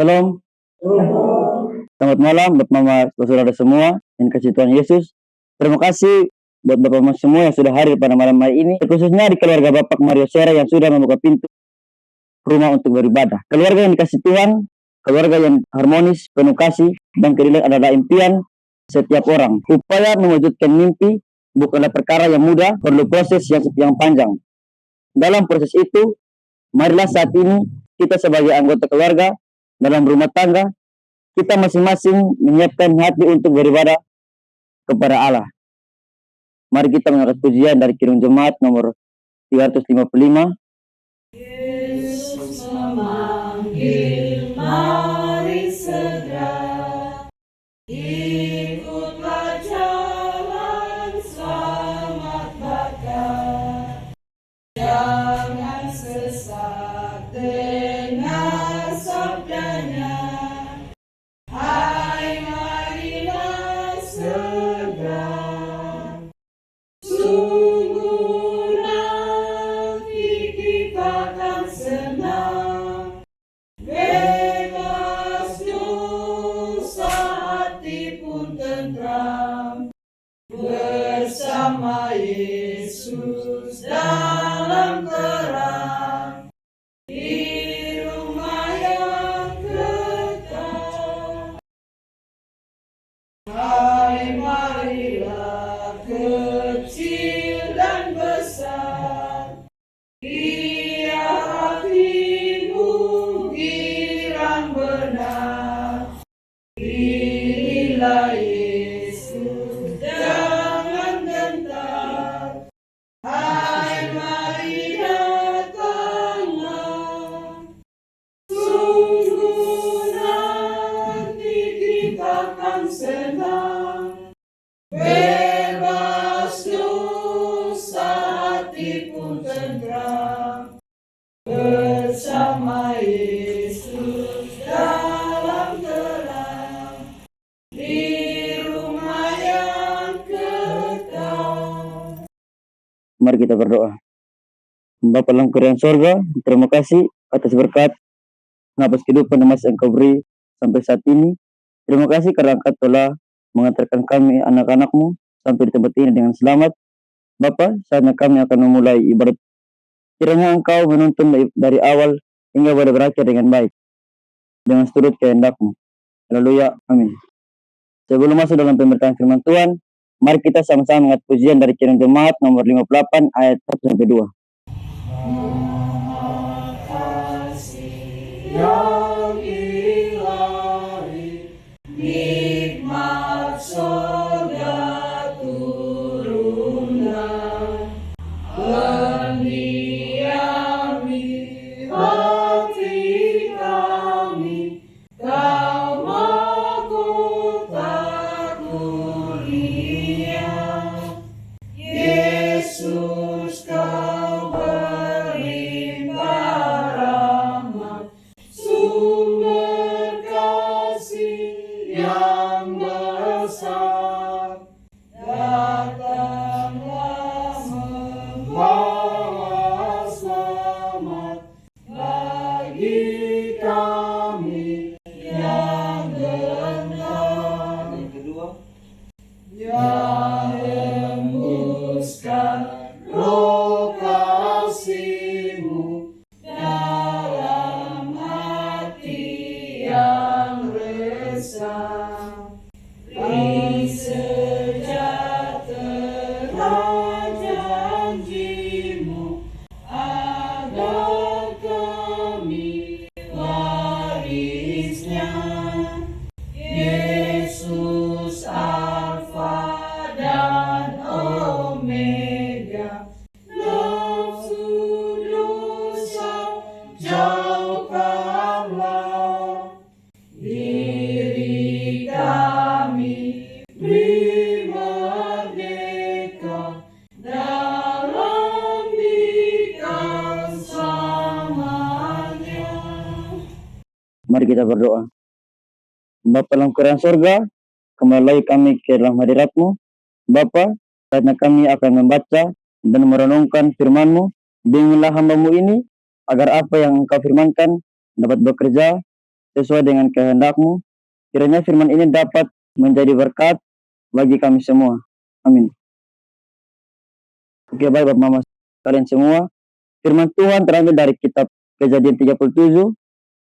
Shalom, selamat malam buat mama saudara semua yang kasih Tuhan Yesus. Terima kasih buat bapak semua yang sudah hadir pada malam hari ini, khususnya di keluarga Bapak Mario Sera yang sudah membuka pintu rumah untuk beribadah. Keluarga yang dikasih Tuhan, keluarga yang harmonis, penuh kasih, dan keadilan adalah impian setiap orang. Upaya mewujudkan mimpi bukanlah perkara yang mudah, perlu proses yang panjang. Dalam proses itu, marilah saat ini kita sebagai anggota keluarga dalam rumah tangga, kita masing-masing menyiapkan hati untuk beribadah kepada Allah. Mari kita mengangkat pujian dari Kirim Jemaat nomor 355. Yesus memanggil, mari segera ikutlah jalan selamat bakar. Jangan sesat dengar sabdanya. Hai, marilah segera. Sungguh nanti kita akan senang, bebas dosa, hati pun tentram, bersama Yesus dalam terang, di rumah yang kekal. Hai, marilah kecil dan besar, biar hatimu girang benar. Pilihlah Yesus, jangan gentar. Hai, mari datanglah. Sungguh nanti kita akan senang, bebas dosa, hati pun tentram, bersama Yesus dalam terang, di rumah yang kekal. Mari kita berdoa. Bapa dalam kerajaan sorga, terima kasih atas berkat nafas kehidupan yang masih Engkau beri sampai saat ini. Terima kasih karena Engkau telah mengantarkan kami anak-anak-Mu sampai di tempat ini dengan selamat. Bapa, saatnya kami akan memulai ibadat. Kiranya Engkau menuntun dari awal hingga pada berakhir dengan baik, dengan seturut kehendak-Mu. Haleluya, amin. Sebelum masuk dalam pemberitaan firman Tuhan, mari kita sama-sama mengingat pujian dari Kirim Jemaat nomor 58 ayat 1-2. Yang ilahi, nikmat sorga turunlah, mendiami hati kami, Kau mahkota kuliah. Yesus, Kau berlimpah rahmat, sumber kasih yang besar. Datanglah membawa selamat bagi kami yang benar. Yang kedua, yang hembuskan roh kasih-Mu dalam hati yang resah. Beri sejahtera janji-Mu agar kami warisnya. Yesus, Alfa dan Omega, nafsu dosa jauhkanlah. Diri kami beri merdeka dalam bidang selamanya. Mari kita berdoa. Bapa dalam kerajaan sorga, kembali lagi kami ke dalam hadirat-Mu. Bapa, saatnya kami akan membaca dan merenungkan firman-Mu. Bimbinglah hamba-Mu ini, agar apa yang Engkau firmankan dapat bekerja sesuai dengan kehendak-Mu. Kiranya firman ini dapat menjadi berkat bagi kami semua. Amin. Oke, baik Bapak Mama kalian semua. Firman Tuhan terambil dari kitab Kejadian 37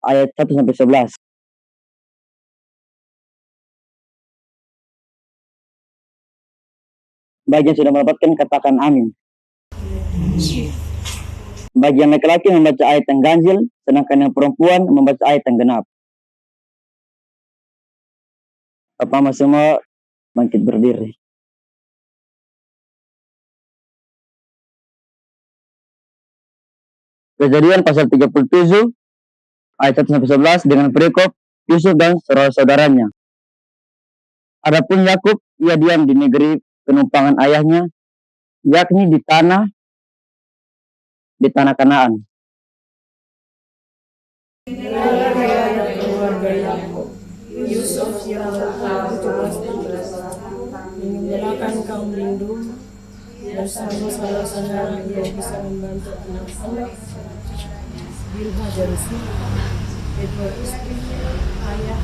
ayat 1 sampai 11. Bagi yang sudah mendapatkan katakan amin. Bagi yang laki-laki membaca ayat yang ganjil, sedangkan yang perempuan membaca ayat yang genap. Bapak Mama semua bangkit berdiri. Kejadian pasal 37 ayat 1 sampai 11 dengan perikop Yusuf dan saudara-saudaranya. Adapun Yakub, ia diam di negeri penumpangan ayahnya, yakni di tanah Kanaan. Yusuf yang meninggalkan kaum lindung bersama saudara-saudara yang bisa membantu anak-anak Bilha dari sini, Edward istri, ayahnya.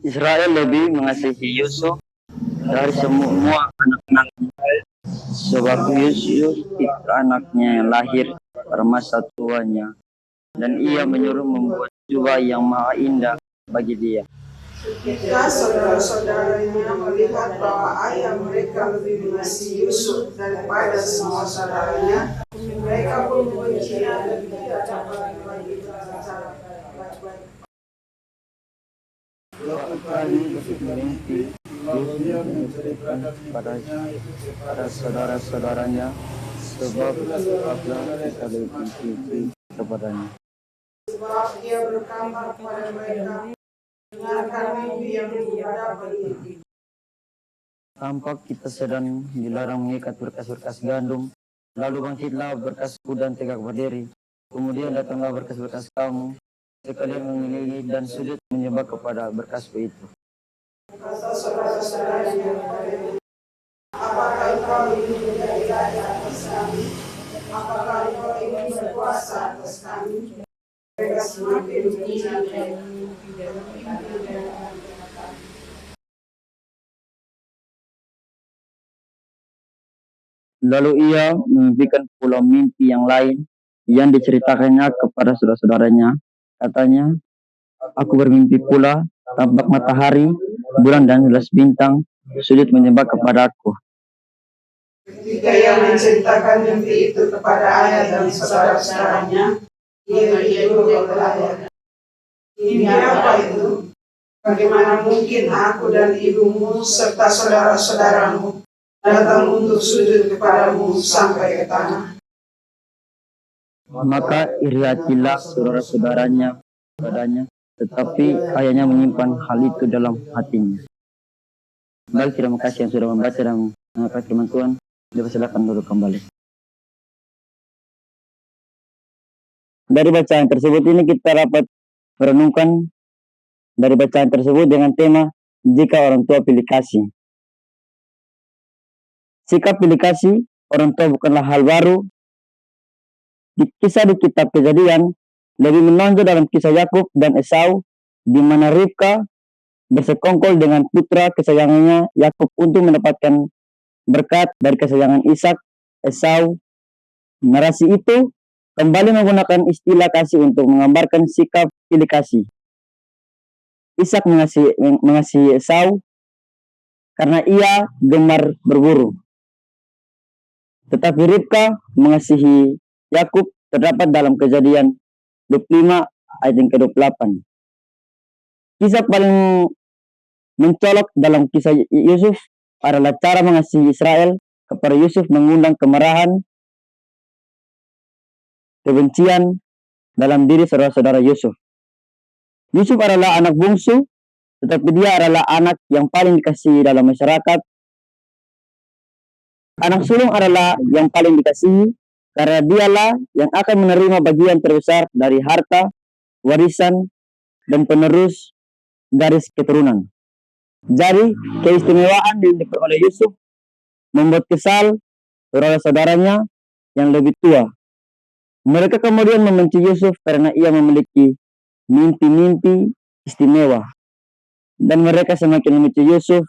Israel lebih mengasihi Yusuf dari semua anak-anaknya, sebab Yusuf itu anaknya yang lahir pada masa tuanya, dan ia menyuruh membuat jubah yang maha indah bagi dia. Ketika saudara-saudaranya melihat bahwa ayah mereka lebih mengasihi Yusuf daripada semua saudaranya, mereka pun membenci dia dan tidak dapat lagi berbicara baik-baik. Pada saudara-saudaranya, sebab kita lebih benci kepadanya. Sebab ia berkabar kepada mereka, dengarkan mimpi yang tidak dapat tidur. Tampak kita sedang dilarang mengikat berkas-berkas gandum, lalu bangkitlah berkasku dan tegak berdiri. Kemudian datanglah berkas-berkas kamu, sekalian mengelilingi dan sujud menyembah kepada berkasku itu. Kata saudara-saudaranya kepadanya, apakah engkau ingin menjadi raja atas kami? Apakah engkau ingin berkuasa atas kami? Mereka semakin menghina mereka. Lalu ia memimpikan pula mimpi yang lain yang diceritakannya kepada saudara-saudaranya. Katanya, aku bermimpi pula, tampak matahari, bulan dan 11 bintang sujud menyembah kepadaku. Ketika ia menceritakan mimpi itu kepada ayah dan saudara-saudaranya, ia ditegur oleh ayah. Mimpi apa itu? Bagaimana mungkin aku dan ibumu serta saudara-saudaramu datang untuk sujud kepadamu sampai ke tanah? Maka iri hatilah saudara-saudaranya padanya, tetapi ayahnya menyimpan hal itu dalam hatinya. Baik, terima kasih yang sudah membaca dan mendengarkan firman Tuhan. Silakan duduk kembali. Dari bacaan tersebut ini kita dapat merenungkan dari bacaan tersebut dengan tema jika orang tua pilih kasih. Sikap pilih kasih orang tua bukanlah hal baru. Kisah di kitab Kejadian lebih menonjol dalam kisah Yakub dan Esau, di mana Ribka bersekongkol dengan putra kesayangannya Yakub untuk mendapatkan berkat dari kesayangan Ishak. Esau. Narasi itu kembali menggunakan istilah kasih untuk menggambarkan sikap pilih kasih. Ishak mengasihi Esau karena ia gemar berburu. Tetapi Ribka mengasihi Yakub terdapat dalam Kejadian 25 ayat yang ke-28. Kisah paling mencolok dalam kisah Yusuf adalah cara mengasihi Israel kepada Yusuf mengundang kemarahan, kebencian dalam diri saudara-saudara Yusuf. Yusuf adalah anak bungsu, tetapi dia adalah anak yang paling dikasihi dalam masyarakat. Anak sulung adalah yang paling dikasihi karena dialah yang akan menerima bagian terbesar dari harta, warisan, dan penerus garis keturunan. Jadi, keistimewaan yang diperoleh oleh Yusuf membuat kesal saudara-saudaranya yang lebih tua. Mereka kemudian membenci Yusuf karena ia memiliki mimpi-mimpi istimewa. Dan mereka semakin membenci Yusuf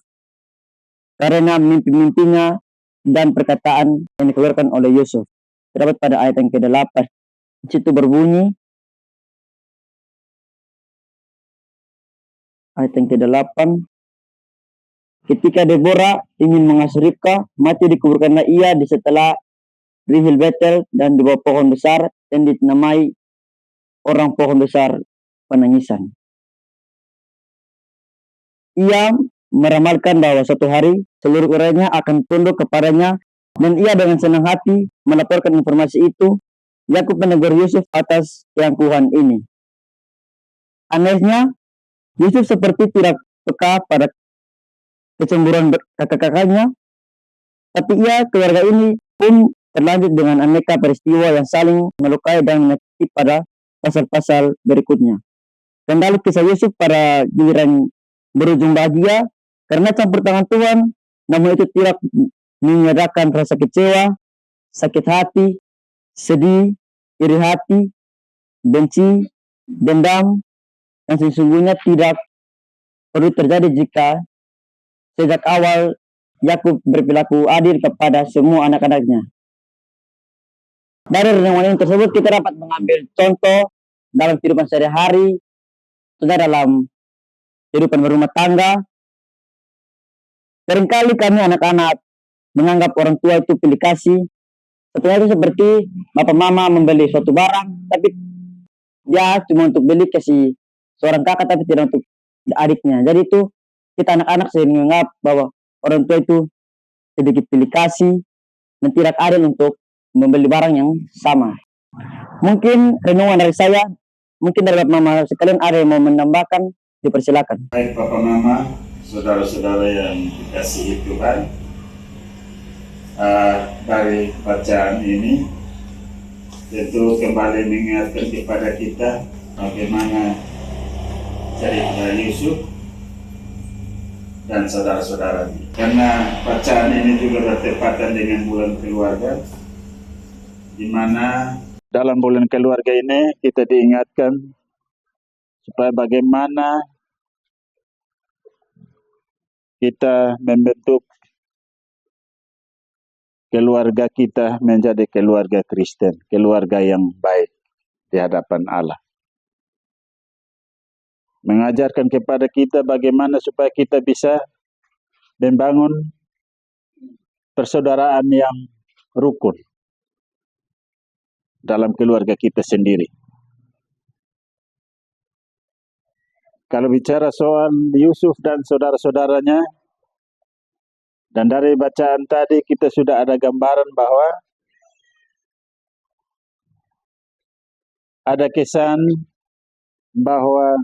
karena mimpi-mimpinya dan perkataan yang dikeluarkan oleh Yusuf. Terdapat pada ayat yang ke-8. Di situ berbunyi, ayat yang ke-8, ketika Deborah ingin mengasuh Ribka, mati dikuburkanlah ia di setelah Rihil Betel dan di bawah pohon besar yang dinamai orang pohon besar penangisan. Ia meramalkan bahwa suatu hari seluruh urainya akan tunduk kepadanya, dan ia dengan senang hati melaporkan informasi itu. Yakub menegur Yusuf atas keangkuhan ini. Anehnya, Yusuf seperti tidak peka pada kecemburuan kakak-kakaknya, tapi keluarga ini pun terlanjut dengan aneka peristiwa yang saling melukai dan menyakiti pada pasal-pasal berikutnya. Kembali kisah Yusuf pada giliran berujung bahagia karena campur tangan Tuhan, namun itu tidak menyadarkan rasa kecewa, sakit hati, sedih, iri hati, benci, dendam, yang sesungguhnya tidak perlu terjadi jika sejak awal Yakub berperilaku adil kepada semua anak-anaknya. Dari renungan ini tersebut kita dapat mengambil contoh dalam kehidupan sehari-hari, dalam kehidupan berumah tangga. Seringkali kami anak-anak menganggap orang tua itu pilih kasih. Setelah itu seperti bapak mama membeli suatu barang, tapi dia cuma untuk beli kasih seorang kakak, tapi tidak untuk adiknya. Jadi itu kita anak-anak sering menganggap bahwa orang tua itu sedikit pilih kasih dan tidak adil untuk membeli barang yang sama. Mungkin renungan dari saya, mungkin dari bapak mama sekalian ada yang mau menambahkan, dipersilakan. Baik Bapak Mama, saudara-saudara yang dikasihi Tuhan, dari bacaan ini tentu kembali mengingatkan kepada kita bagaimana cerita Yusuf dan saudara-saudaranya. Karena bacaan ini juga bertepatan dengan bulan keluarga, di mana dalam bulan keluarga ini kita diingatkan supaya bagaimana kita membentuk keluarga kita menjadi keluarga Kristen, keluarga yang baik di hadapan Allah. Mengajarkan kepada kita bagaimana supaya kita bisa membangun persaudaraan yang rukun dalam keluarga kita sendiri. Kalau bicara soal Yusuf dan saudara-saudaranya, dan dari bacaan tadi kita sudah ada gambaran bahwa ada kesan bahwa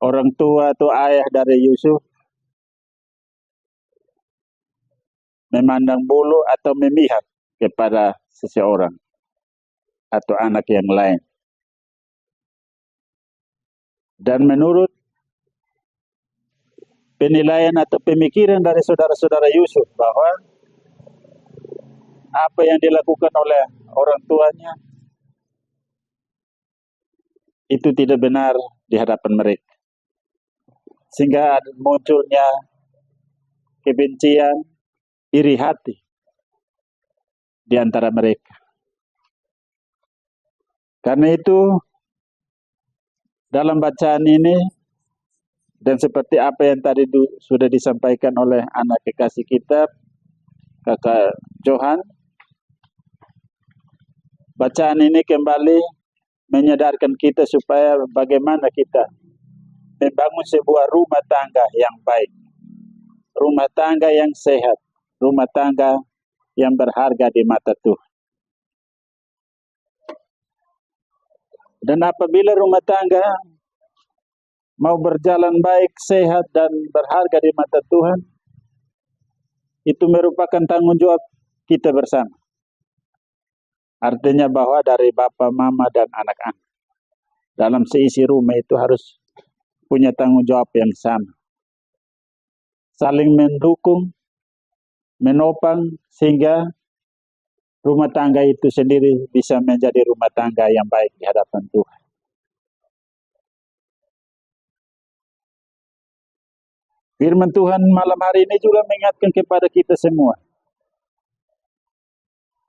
orang tua atau ayah dari Yusuf memandang bulu atau memihak kepada seseorang atau anak yang lain. Dan menurut penilaian atau pemikiran dari saudara-saudara Yusuf bahwa apa yang dilakukan oleh orang tuanya itu tidak benar di hadapan mereka. Sehingga munculnya kebencian, iri hati di antara mereka. Karena itu dalam bacaan ini, dan seperti apa yang tadi sudah disampaikan oleh anak kekasih kita, Kakak Johan, bacaan ini kembali menyadarkan kita supaya bagaimana kita membangun sebuah rumah tangga yang baik, rumah tangga yang sehat, rumah tangga yang berharga di mata Tuhan. Dan apabila rumah tangga mau berjalan baik, sehat, dan berharga di mata Tuhan, itu merupakan tanggung jawab kita bersama. Artinya bahwa dari bapa, mama, dan anak-anak dalam seisi rumah itu harus punya tanggung jawab yang sama. Saling mendukung, menopang sehingga rumah tangga itu sendiri bisa menjadi rumah tangga yang baik di hadapan Tuhan. Firman Tuhan malam hari ini juga mengingatkan kepada kita semua.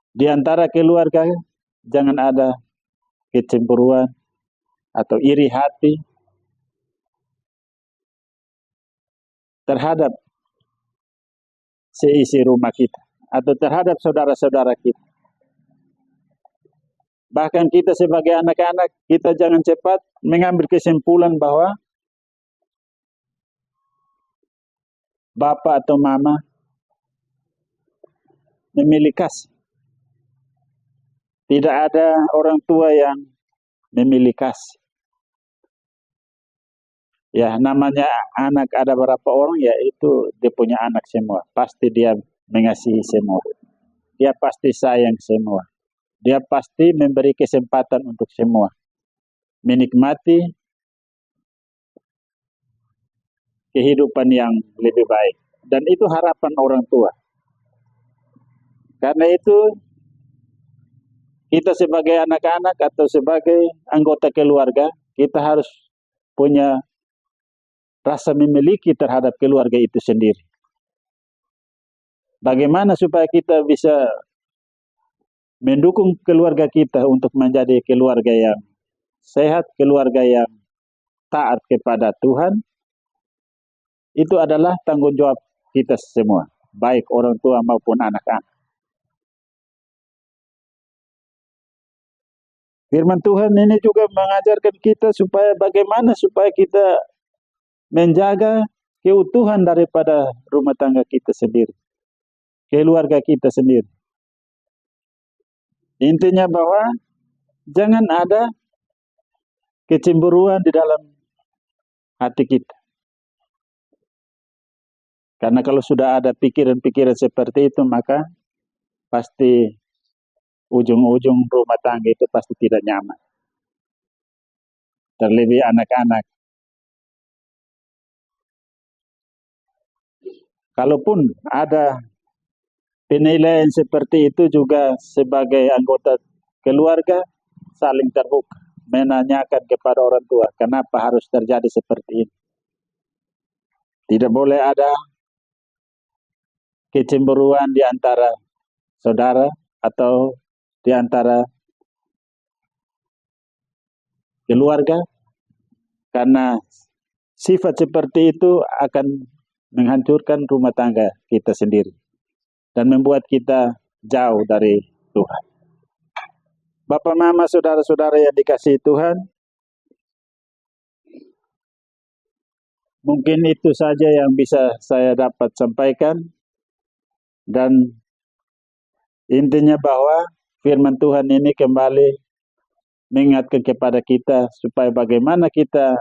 Di antara keluarga, jangan ada kecemburuan atau iri hati terhadap seisi rumah kita atau terhadap saudara-saudara kita. Bahkan kita sebagai anak-anak, kita jangan cepat mengambil kesimpulan bahwa bapak atau mama memiliki kasih. Tidak ada orang tua yang memiliki kasih. Ya, namanya anak ada berapa orang, ya itu dia punya anak semua. Pasti dia mengasihi semua. Dia pasti sayang semua. Dia pasti memberi kesempatan untuk semua. Menikmati kehidupan yang lebih baik. Dan itu harapan orang tua. Karena itu, kita sebagai anak-anak atau sebagai anggota keluarga, kita harus punya rasa memiliki terhadap keluarga itu sendiri. Bagaimana supaya kita bisa mendukung keluarga kita untuk menjadi keluarga yang sehat, keluarga yang taat kepada Tuhan, itu adalah tanggung jawab kita semua, baik orang tua maupun anak-anak. Firman Tuhan ini juga mengajarkan kita supaya bagaimana supaya kita menjaga keutuhan daripada rumah tangga kita sendiri, keluarga kita sendiri. Intinya bahwa jangan ada kecemburuan di dalam hati kita. Karena kalau sudah ada pikiran-pikiran seperti itu, maka pasti ujung-ujung rumah tangga itu pasti tidak nyaman. Terlebih anak-anak. Kalaupun ada penilaian seperti itu juga sebagai anggota keluarga, saling terbuka. Menanyakan kepada orang tua, kenapa harus terjadi seperti ini. Tidak boleh ada kecemburuan di antara saudara atau di antara keluarga, karena sifat seperti itu akan menghancurkan rumah tangga kita sendiri dan membuat kita jauh dari Tuhan. Bapak, mama, saudara-saudara yang dikasihi Tuhan, mungkin itu saja yang bisa saya dapat sampaikan. Dan intinya bahwa firman Tuhan ini kembali mengingatkan kepada kita supaya bagaimana kita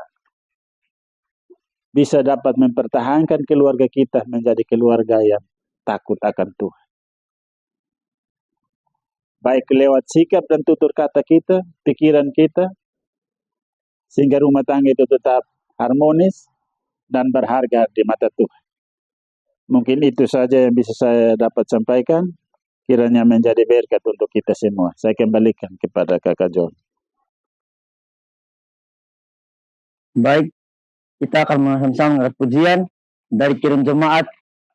bisa dapat mempertahankan keluarga kita menjadi keluarga yang takut akan Tuhan. Baik lewat sikap dan tutur kata kita, pikiran kita, sehingga rumah tangga itu tetap harmonis dan berharga di mata Tuhan. Mungkin itu saja yang bisa saya dapat sampaikan. Kiranya menjadi berkat untuk kita semua. Saya kembalikan kepada Kakak John. Baik, kita akan sama-sama mengenai pujian dari Kirim Jemaat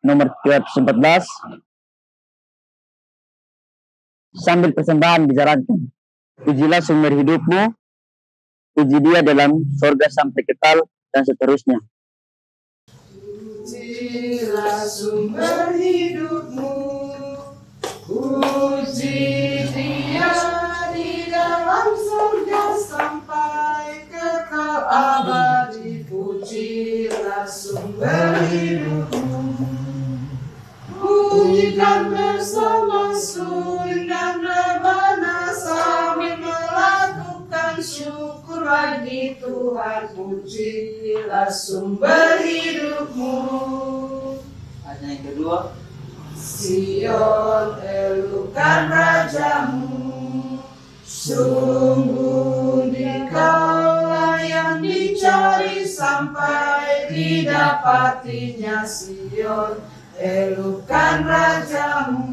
nomor 314. Sambil persembahan dijalankan. Pujilah sumber hidupmu, puji Dia dalam sorga sampai kekal, dan seterusnya. Pujilah sumber hidupmu, puji Dia di dalam surga sampai kekal abadi. Pujilah sumber hidupmu, pujikan bersama suling dan rebana sambil melakukan syukur bagi Tuhan. Pujilah sumber hidupmu. Ayat yang kedua, Sion elukan rajamu, sungguh dikaulah yang dicari sampai didapatinya. Sion Elukan rajamu,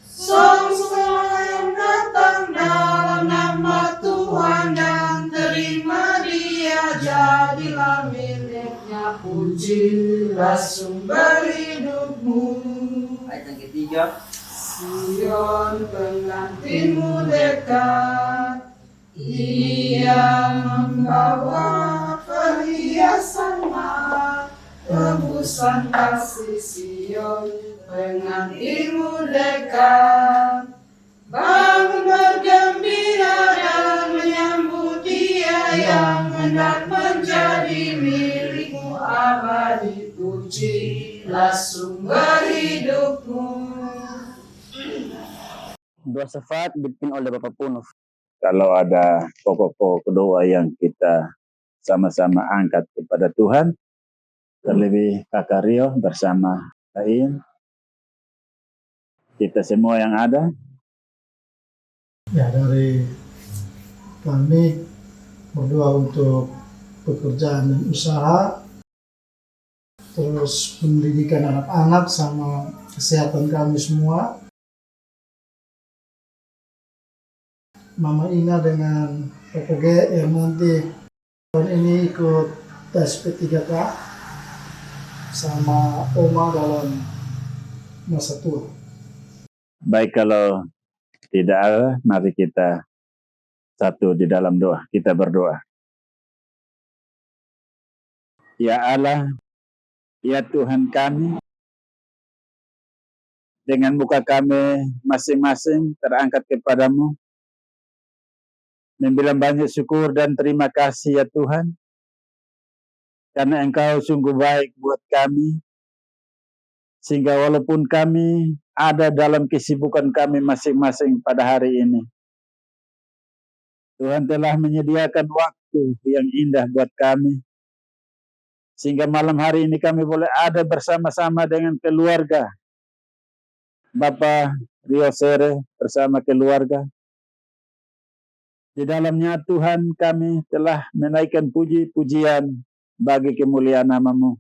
semua yang datang dalam nama Tuhan dan terima Dia, jadilah miliknya. Pujilah sumber hidupmu. Ayat yang ketiga. Sion pengantinmu dekat, Ia membawa perhiasan emas, tebusan kasih. Sion pengantinmu dekat, bangun bergembira dan menyambut Dia yang hendak menjadi milikmu abadi. Pujilah sumber hidupmu. Doa syafaat dipimpin oleh Bapak Punuf. Kalau ada pokok-pokok doa yang kita sama-sama angkat kepada Tuhan, terlebih Kakak Rio bersama Kain, kita semua yang ada, Ya, dari kami berdoa untuk pekerjaan dan usaha, terus pendidikan anak-anak sama kesehatan kami semua. Mama Ina dengan PPG yang nanti tahun ini ikut tes P3K sama Oma dalam masa tua. baik kalau tidak ada, mari kita satu di dalam doa, kita berdoa. Ya Allah, ya Tuhan kami, dengan muka kami masing-masing terangkat kepadamu, membilang banyak syukur dan terima kasih ya Tuhan, karena Engkau sungguh baik buat kami, sehingga walaupun kami ada dalam kesibukan kami masing-masing pada hari ini, Tuhan telah menyediakan waktu yang indah buat kami, sehingga malam hari ini kami boleh ada bersama-sama dengan keluarga, Bapak Rio Sere bersama keluarga. Di dalamnya Tuhan kami telah menaikkan puji-pujian bagi kemuliaan nama-Mu.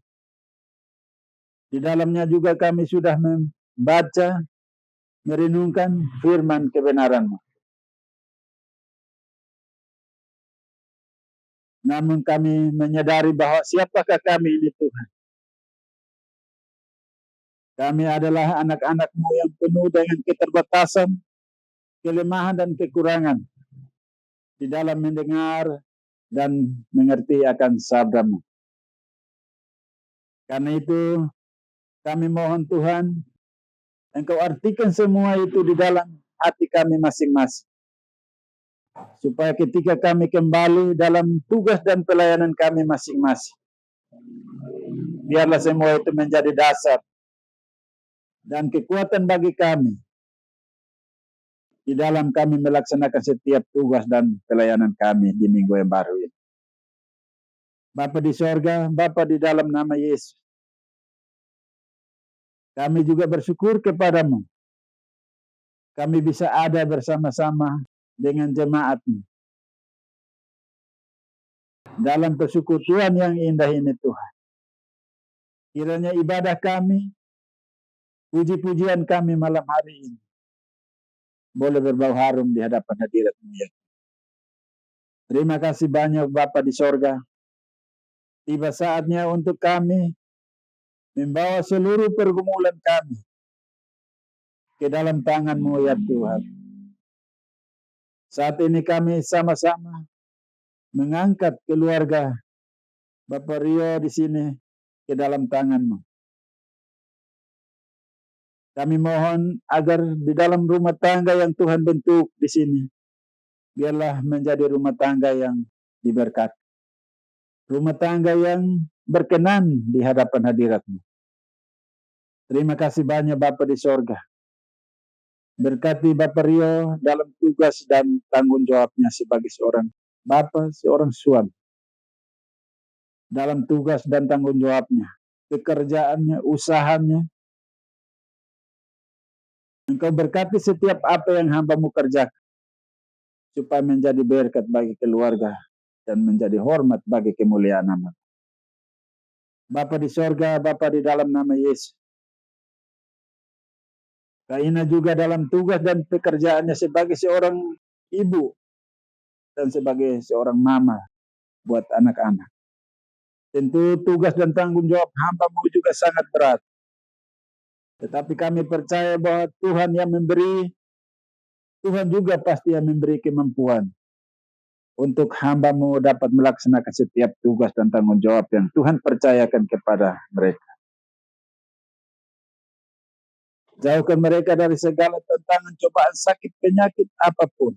Di dalamnya juga kami sudah membaca, merenungkan firman kebenaran-Mu. Namun kami menyadari bahwa siapakah kami ini Tuhan. Kami adalah anak-anak-Mu yang penuh dengan keterbatasan, kelemahan dan kekurangan di dalam mendengar dan mengerti akan sabda-Mu. Karena itu kami mohon Tuhan, Engkau artikan semua itu di dalam hati kami masing-masing. Supaya ketika kami kembali dalam tugas dan pelayanan kami masing-masing, biarlah semua itu menjadi dasar dan kekuatan bagi kami di dalam kami melaksanakan setiap tugas dan pelayanan kami di minggu yang baru ini. Bapa di sorga, Bapa di dalam nama Yesus, kami juga bersyukur kepadamu. Kami bisa ada bersama-sama dengan jemaat-Mu dalam persekutuan yang indah ini Tuhan. Kiranya ibadah kami, puji-pujian kami malam hari ini boleh berbau harum di hadapan hadirat-Mu ya. Terima kasih banyak Bapa di sorga. Tiba saatnya untuk kami membawa seluruh pergumulan kami ke dalam tangan-Mu ya Tuhan. Saat ini kami sama-sama mengangkat keluarga Bapak Rio di sini ke dalam tangan-Mu. Kami mohon agar di dalam rumah tangga yang Tuhan bentuk di sini, biarlah menjadi rumah tangga yang diberkati. Rumah tangga yang berkenan di hadapan hadirat-Mu. Terima kasih banyak Bapa di sorga. Berkati Bapak Rio dalam tugas dan tanggung jawabnya sebagai seorang Bapa, seorang suami. Dalam tugas dan tanggung jawabnya, pekerjaannya, usahanya. Engkau berkati setiap apa yang hamba-Mu kerjakan, supaya menjadi berkat bagi keluarga dan menjadi hormat bagi kemuliaan nama. Bapa di sorga, Bapa di dalam nama Yesus, Kaina juga dalam tugas dan pekerjaannya sebagai seorang ibu dan sebagai seorang mama buat anak-anak. Tentu tugas dan tanggung jawab hamba-Mu juga sangat berat. Tetapi kami percaya bahwa Tuhan yang memberi, Tuhan juga pasti yang memberi kemampuan untuk hamba-Mu dapat melaksanakan setiap tugas dan tanggung jawab yang Tuhan percayakan kepada mereka. Jauhkan mereka dari segala tantangan, cobaan, sakit, penyakit apapun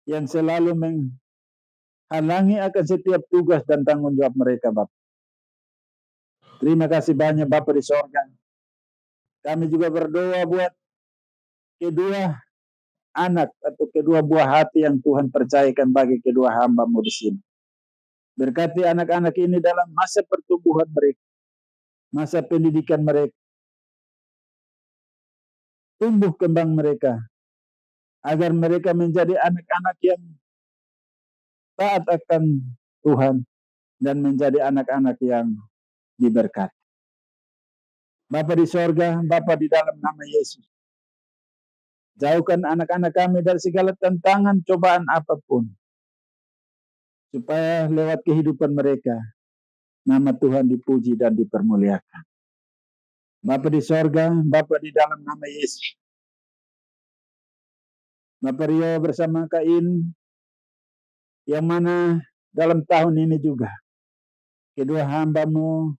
yang selalu menghalangi akan setiap tugas dan tanggung jawab mereka, Bapak. Terima kasih banyak Bapak di sorga. Kami juga berdoa buat kedua anak atau kedua buah hati yang Tuhan percayakan bagi kedua hamba-Mu di sini. Berkati anak-anak ini dalam masa pertumbuhan mereka, masa pendidikan mereka, tumbuh kembang mereka, agar mereka menjadi anak-anak yang taat akan Tuhan dan menjadi anak-anak yang diberkati. Bapa di sorga, Bapa di dalam nama Yesus, jauhkan anak-anak kami dari segala tantangan, cobaan apapun, supaya lewat kehidupan mereka, nama Tuhan dipuji dan dipermuliakan. Bapa di sorga, Bapa di dalam nama Yesus, Bapa Rio bersama Kain, yang mana dalam tahun ini juga, kedua hamba-Mu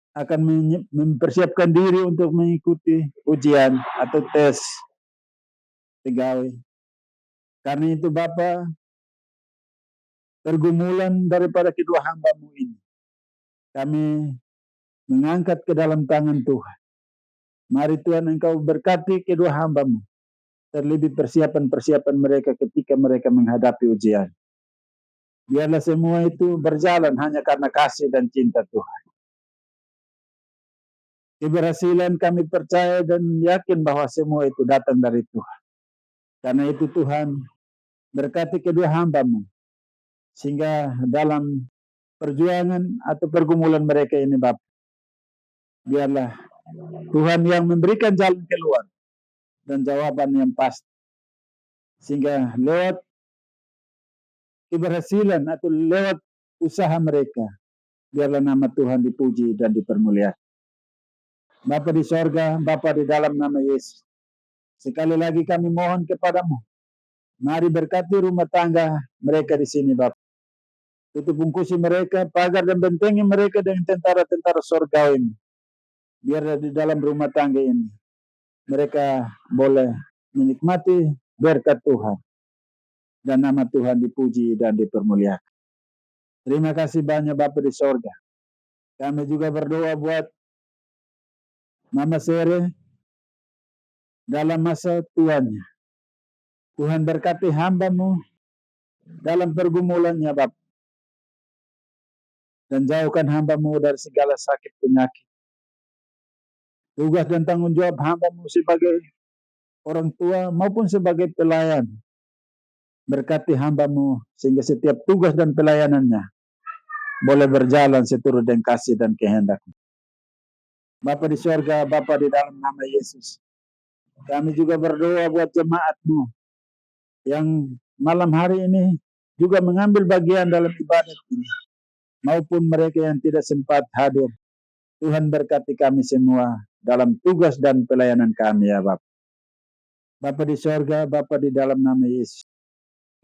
akan mempersiapkan diri untuk mengikuti ujian atau tes pegawai. Karena itu Bapa, pergumulan daripada kedua hamba-Mu ini, kami mengangkat ke dalam tangan Tuhan. Mari Tuhan Engkau berkati kedua hamba-Mu, terlebih persiapan-persiapan mereka ketika mereka menghadapi ujian. Biarlah semua itu berjalan hanya karena kasih dan cinta Tuhan. Keberhasilan kami percaya dan yakin bahwa semua itu datang dari Tuhan. Karena itu Tuhan, berkati kedua hamba-Mu, sehingga dalam perjuangan atau pergumulan mereka ini Bapak, biarlah Tuhan yang memberikan jalan keluar dan jawaban yang pasti, sehingga lewat keberhasilan atau lewat usaha mereka, biarlah nama Tuhan dipuji dan dipermuliakan. Bapa di sorga, Bapa di dalam nama Yesus, sekali lagi kami mohon kepadamu, mari berkati rumah tangga mereka di sini Bapa. Tutup bungkusi mereka, pagar dan bentengi mereka dengan tentara-tentara sorgawi. Biar di dalam rumah tangga ini mereka boleh menikmati berkat Tuhan dan nama Tuhan dipuji dan dipermuliakan. Terima kasih banyak Bapa di sorga. Kami juga berdoa buat Mama Sere dalam masa tuanya. Tuhan berkati hamba-Mu dalam pergumulannya Bapa. Dan jauhkan hamba-Mu dari segala sakit penyakit. Tugas dan tanggung jawab hamba-Mu sebagai orang tua maupun sebagai pelayan. Berkati hamba-Mu sehingga setiap tugas dan pelayanannya boleh berjalan seturut dengan kasih dan kehendak-Mu. Bapa di surga, Bapa di dalam nama Yesus, kami juga berdoa buat jemaat-Mu yang malam hari ini juga mengambil bagian dalam ibadat ini, maupun mereka yang tidak sempat hadir. Tuhan berkati kami semua dalam tugas dan pelayanan kami ya Bapa. Bapa di surga, Bapa di dalam nama Yesus,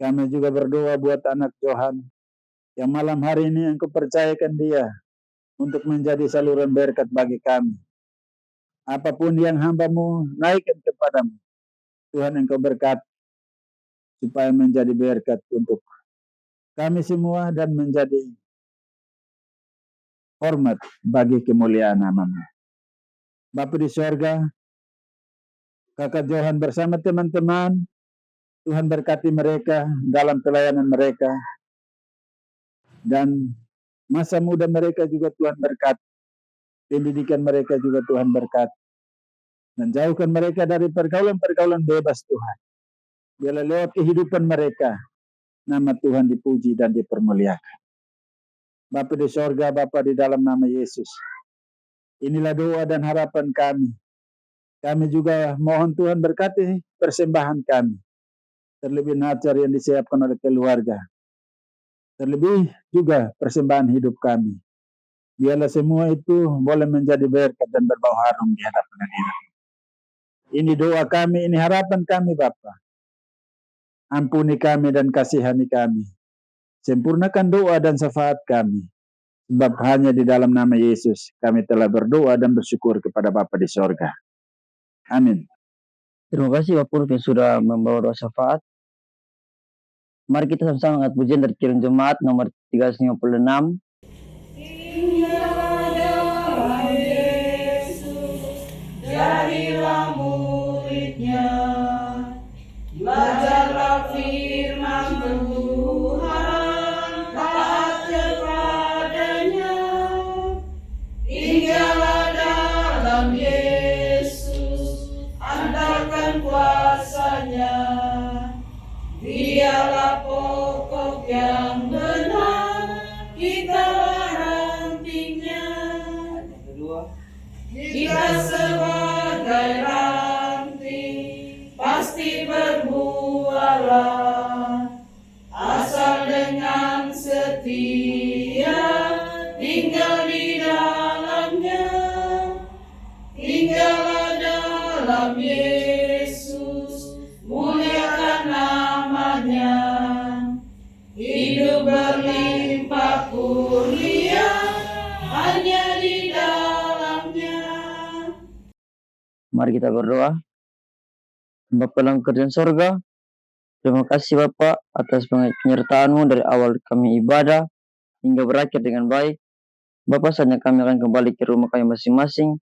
kami juga berdoa buat anak Johan yang malam hari ini Engkau percayakan dia untuk menjadi saluran berkat bagi kami. Apapun yang hamba-Mu naikkan kepadamu, Tuhan Engkau berkat supaya menjadi berkat untuk kami semua dan menjadi hormat bagi kemuliaan nama-Mu. Bapa di surga, Kakak Johan bersama teman-teman, Tuhan berkati mereka dalam pelayanan mereka, dan masa muda mereka juga Tuhan berkati. Pendidikan mereka juga Tuhan berkati. Dan jauhkan mereka dari pergaulan-pergaulan bebas Tuhan. Biarlah lewat kehidupan mereka, nama Tuhan dipuji dan dipermuliakan. Bapa di sorga, Bapa di dalam nama Yesus, inilah doa dan harapan kami. Kami juga mohon Tuhan berkati persembahan kami. Terlebih nacar yang disiapkan oleh keluarga. Terlebih juga persembahan hidup kami. Biarlah semua itu boleh menjadi berkat dan berbau harum di hadapan Hadirat. Ini doa kami, ini harapan kami Bapa. Ampuni kami dan kasihani kami. Sempurnakan doa dan syafaat kami. Sebab hanya di dalam nama Yesus kami telah berdoa dan bersyukur kepada Bapa di sorga. Amin. Terima kasih Bapak Purf yang sudah membawa doa syafaat. Mari kita sama-sama angkat pujian dari Kirim Jemaat nomor 356. Jadilah muridnya, belajarlah firman Tuhan, taat kepadanya, tinggallah dalam Yesus, andalkan kuasanya, dialah pokok yang benar, kitalah rantingnya. Kita sebagai ranting pasti berbuahlah, asal dengan setia tinggal di dalamnya, tinggallah dalam Yesus, muliakan namanya, hidup berlimpah kurnia hanya di dalamnya. Mari kita berdoa. Bapa dalam kerjaan sorga, terima kasih Bapak atas penyertaan-Mu dari awal kami ibadah hingga berakhir dengan baik. Bapak, saatnya kami akan kembali ke rumah kami masing-masing.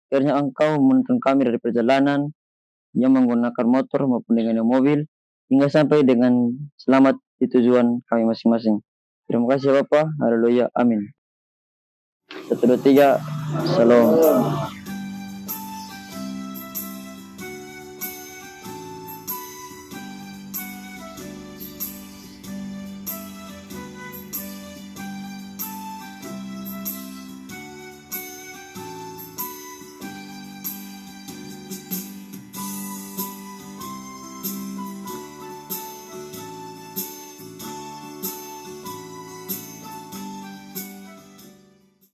Kiranya Engkau menuntun kami dari perjalanan yang menggunakan motor maupun dengan mobil hingga sampai dengan selamat di tujuan kami masing-masing. Terima kasih Bapak. Haleluya. Amin. 1, 2, 3. Salam.